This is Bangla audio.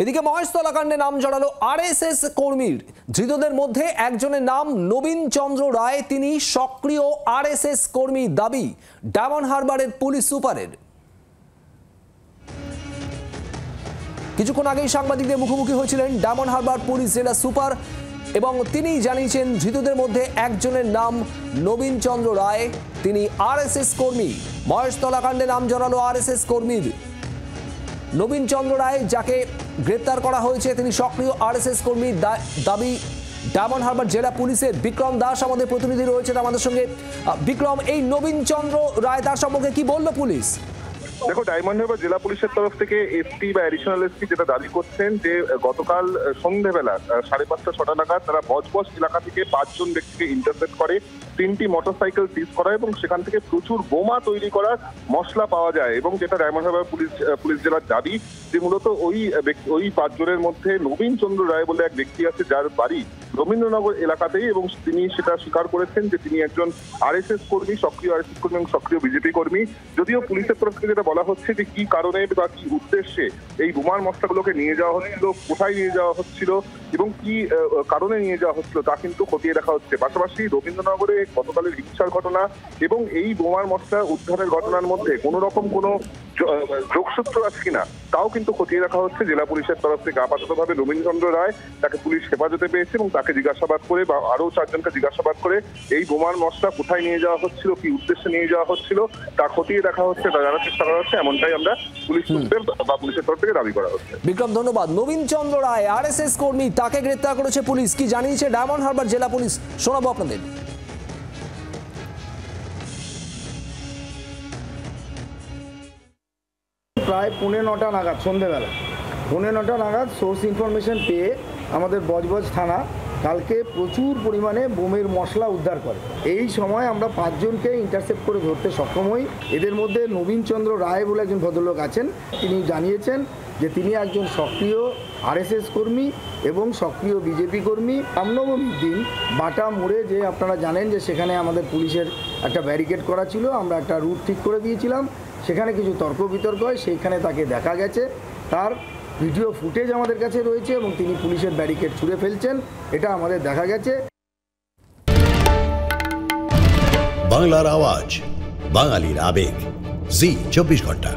এদিকে মহেশতলা কাণ্ডে নাম জড়ালো আরএসএস কর্মীর। ধৃতদের মধ্যে একজনের নাম নবীন চন্দ্র রায়, তিনি সক্রিয় আরএসএস কর্মী দাবি ডায়মন্ড হারবারের পুলিশ সুপারের। কিছুক্ষণ আগেই সাংবাদিকদের মুখোমুখি হয়েছিলেন ডায়মন্ড হারবার পুলিশ জেলা সুপার এবং তিনি জানিয়েছেন ধৃতদের মধ্যে একজনের নাম নবীন চন্দ্র রায়, তিনি আরএসএস কর্মী। মহেশতলা কাণ্ডে নাম জড়ালো আরএসএস কর্মীর। নবীন চন্দ্র রায় যাকে গ্রেপ্তার করা হয়েছে তিনি সক্রিয় আরএসএস কর্মী দাবি ডায়মন্ড হারবার জেলা পুলিশের। বিক্রম দাস আমাদের প্রতিনিধি রয়েছেন আমাদের সঙ্গে। বিক্রম, এই নবীন চন্দ্র রায় তার সম্পর্কে কি বলল পুলিশ? দেখো, ডায়মন্ড হারবার জেলা পুলিশের তরফ থেকে এসপি বা অ্যাডিশনাল এসপি যেটা দাবি করছেন যে গতকাল সন্ধ্যেবেলা 5:30-6টা নাগাদ তারা বজবজ এলাকা থেকে 5 জন ব্যক্তিকে ইন্টারসেপ্ট করে, 3টি মোটরসাইকেল সিজ করা এবং সেখান থেকে প্রচুর বোমা তৈরি করার মশলা পাওয়া যায়। এবং যেটা ডায়মন্ড হারবার পুলিশ জেলার দাবি যে মূলত ওই 5 জনের মধ্যে নবীন চন্দ্র রায় বলে এক ব্যক্তি আছে যার বাড়ি রবীন্দ্রনগর এলাকাতেই, এবং তিনি সেটা স্বীকার করেছেন যে তিনি একজন আরএসএস কর্মী, সক্রিয় আরএসএস কর্মী এবং সক্রিয় বিজেপি কর্মী। যদিও পুলিশের তরফ থেকে যেটা বলা হচ্ছে যে কি কারণে বা কি উদ্দেশ্যে এই বোমার মশলাগুলোকে নিয়ে যাওয়া হচ্ছিল, কোথায় নিয়ে যাওয়া হচ্ছিল এবং কি কারণে নিয়ে যাওয়া হচ্ছিল তা কিন্তু খতিয়ে দেখা হচ্ছে। পাশাপাশি রবীন্দ্রনগরে গতকালের হিংসার ঘটনা এবং এই বোমার মশলা উদ্ধারের ঘটনার মধ্যে কোনো রকম কোনো যোগসূত্র আছে কিনা তাও কিন্তু খতিয়ে রাখা হচ্ছে জেলা পুলিশের তরফ থেকে। আপাততভাবে নবীন চন্দ্র রায় তাকে পুলিশ হেফাজতে পেয়েছে এবং তাকে জিজ্ঞাসাবাদ করে বা আরো 4 জনকে জিজ্ঞাসাবাদ করে এই বোমার মশলা কোথায় নিয়ে যাওয়া হচ্ছিল, কি উদ্দেশ্যে নিয়ে যাওয়া হচ্ছিল তা খতিয়ে দেখা হচ্ছে, তা জানার চেষ্টা করা হচ্ছে, এমনটাই আমরা পুলিশ সূত্রের বা পুলিশের তরফ থেকে দাবি করা হচ্ছে। বিক্রম, ধন্যবাদ। নবীন চন্দ্র রায় আরএসএস কর্মী, তাকে গ্রেপ্তার করেছে পুলিশ, কি জানিয়েছে ডায়মন্ড হারবার জেলা পুলিশ শোনাবো আপনাদের। প্রায় 9:45 নাগাদ, সন্ধ্যেবেলা 9:45 নাগাদ সোর্স ইনফরমেশন পেয়ে আমাদের বজবজ থানা কালকে প্রচুর পরিমাণে বোমের মশলা উদ্ধার করে। এই সময় আমরা 5 জনকে ইন্টারসেপ্ট করে ধরতে সক্ষম হই। এদের মধ্যে নবীন চন্দ্র রায় বলে একজন ভদ্রলোক আছেন, তিনি জানিয়েছেন যে তিনি একজন সক্রিয় আরএসএস কর্মী এবং সক্রিয় বিজেপি কর্মী। রামনবমীর দিন বাটা মোড়ে, যে আপনারা জানেন যে সেখানে আমাদের পুলিশের একটা ব্যারিকেড করা ছিল, আমরা একটা রুট ঠিক করে দিয়েছিলাম, সেখানে কিছু তর্ক বিতর্ক হয়, সেইখানে তাকে দেখা গেছে, তার ভিডিও ফুটেজ আমাদের কাছে রয়েছে এবং তিনি পুলিশের ব্যারিকেড ছুঁড়ে ফেলছেন, এটা আমাদের দেখা গেছে। বাংলার আওয়াজ, বাঙালির আবেগ, জি 24 ঘন্টা।